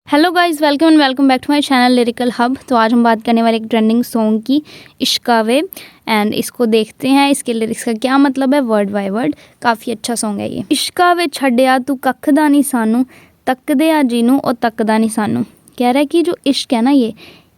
Hello guys, welcome and welcome back to my channel lyrical hub. तो आज हम बात करने वाले एक ट्रेंडिंग सॉन्ग की, इश्कावे। एंड इसको देखते हैं इसके लिरिक्स का क्या मतलब है वर्ड बाय वर्ड। काफ़ी अच्छा सॉन्ग है ये। इश्कावे छड्डिया तू कखदा नहीं सानू, तकदे आ जीनू और तकदा नहीं सानू। कह रहा है कि जो इश्क है ना, ये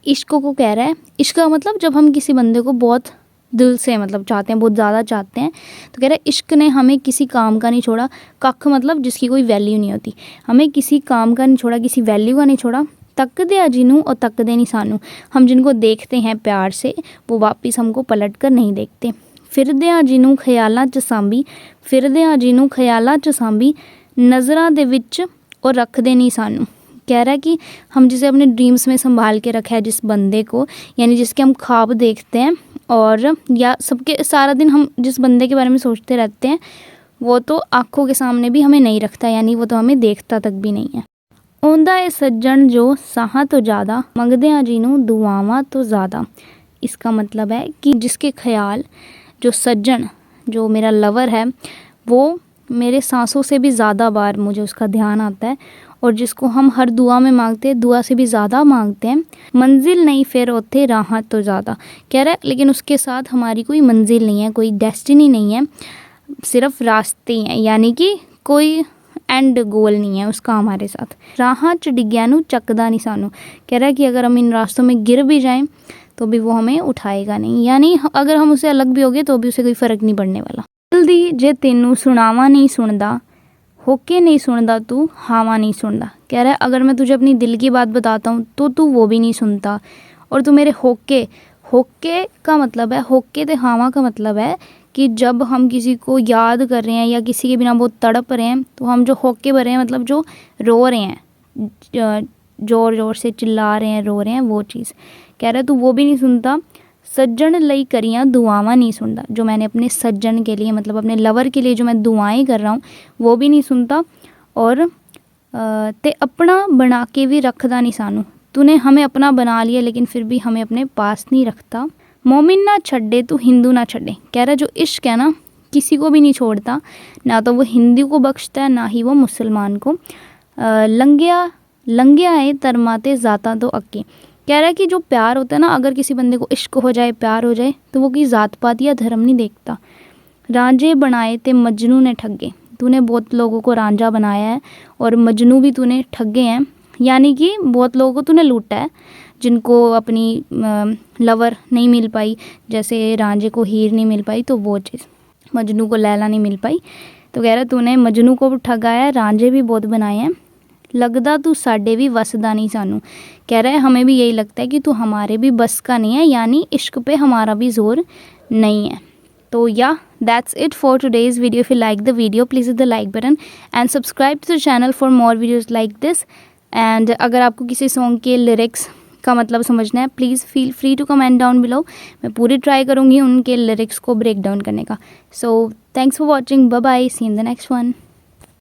इश्क को कह रहा है। इश्क का मतलब जब हम किसी बंदे को बहुत दिल से मतलब चाहते हैं, बहुत ज़्यादा चाहते हैं, तो कह रहा है इश्क ने हमें किसी काम का नहीं छोड़ा। कख मतलब जिसकी कोई वैल्यू नहीं होती। हमें किसी काम का नहीं छोड़ा, किसी वैल्यू का नहीं छोड़ा। तकदे आ जिनू और तकदे नहीं सानू। हम जिनको देखते हैं प्यार से, वो वापस हमको पलट कर नहीं देखते। फिरदे आ जिनू ख्यालां च सांभी, फिरदे आ जिनू ख्यालां च सांभी, नज़रां दे विच और रखदे नहीं सानू। कह रहा है कि हम जिसे अपने ड्रीम्स में संभाल के रखा है, जिस बंदे को, यानी जिसके हम ख्वाब देखते हैं, और या सबके सारा दिन हम जिस बंदे के बारे में सोचते रहते हैं, वो तो आँखों के सामने भी हमें नहीं रखता, यानी वो तो हमें देखता तक भी नहीं है। ओंदा है सज्जन जो साहा तो ज़्यादा, मंगदे आ जीनू दुआवां तो ज़्यादा। इसका मतलब है कि जिसके ख्याल, जो सज्जन, जो मेरा लवर है, वो मेरे सांसों से भी ज़्यादा बार मुझे उसका ध्यान आता है, और जिसको हम हर दुआ में मांगते हैं, दुआ से भी ज़्यादा मांगते हैं। मंजिल नहीं फिर ओथे राहत तो ज़्यादा। कह रहा है लेकिन उसके साथ हमारी कोई मंजिल नहीं है, कोई डेस्टिनी नहीं है, सिर्फ रास्ते ही हैं, यानी कि कोई एंड गोल नहीं है उसका हमारे साथ। राह च डिग्या नू चकदा नहीं सानू। कह रहा है कि अगर हम इन रास्तों में गिर भी जाएं तो भी वो हमें उठाएगा नहीं, यानी अगर हम उससे अलग भी हो गए तो भी उसे कोई फ़र्क नहीं पड़ने वाला। जल्दी जे तेनू सुनावा नहीं सुनदा, होके नहीं सुनदा तू हावा नहीं सुनदा। कह रहा है अगर मैं तुझे अपनी दिल की बात बताता हूँ तो तू वो भी नहीं सुनता, और तू मेरे होके, होके का मतलब है, होके ते हावा का मतलब है कि जब हम किसी को याद कर रहे हैं या किसी के बिना बहुत तड़प रहे हैं, तो हम जो होके भरे हैं, मतलब जो रो रहे हैं, ज़ोर ज़ोर से चिल्ला रहे हैं, रो रहे हैं, वो चीज़। कह रहा है तू वो भी नहीं सुनता। सज्जन लई करियाँ दुआवां नहीं सुनता। जो मैंने अपने सज्जन के लिए, मतलब अपने लवर के लिए जो मैं दुआएं कर रहा हूँ, वो भी नहीं सुनता। और ते अपना बना के भी रखदा नहीं सानू। तूने हमें अपना बना लिया लेकिन फिर भी हमें अपने पास नहीं रखता। मोमिन ना छड्डे तू हिंदू ना छड्डे। कह रहा है जो इश्क है ना, किसी को भी नहीं छोड़ता, ना तो वो हिंदू को बख्शता है, ना ही वो मुसलमान को। लंघिया लंघिया है तरमाते ज़ाता तो अक्के। कह रहा है कि जो प्यार होता है ना, अगर किसी बंदे को इश्क हो जाए, प्यार हो जाए, तो वो कोई ज़ात पात या धर्म नहीं देखता। रांझे बनाए ते मजनू ने ठगे। तूने बहुत लोगों को रांझा बनाया है और मजनू भी तूने ठगे हैं, यानी कि बहुत लोगों को तूने लूटा है, जिनको अपनी लवर नहीं मिल पाई, जैसे रांझे को हीर नहीं मिल पाई, तो वो चीज़, मजनू को लैला नहीं मिल पाई। तो कह रहा है तूने मजनू को ठगाया है, रांझे भी बहुत बनाए हैं। लगदा तू साडे भी वसदा नहीं सानू। कह रहा है हमें भी यही लगता है कि तू हमारे भी बस का नहीं है, यानी इश्क पे हमारा भी जोर नहीं है। तो yeah that's it for today's video. If you like the video please hit the like button and subscribe to the channel for more videos like this. And अगर आपको किसी सॉन्ग के लिरिक्स का मतलब समझना है, please feel free to comment down below. मैं पूरी ट्राई करूँगी उनके लिरिक्स को ब्रेक डाउन करने का। So thanks for watching, bye bye, see in the next one.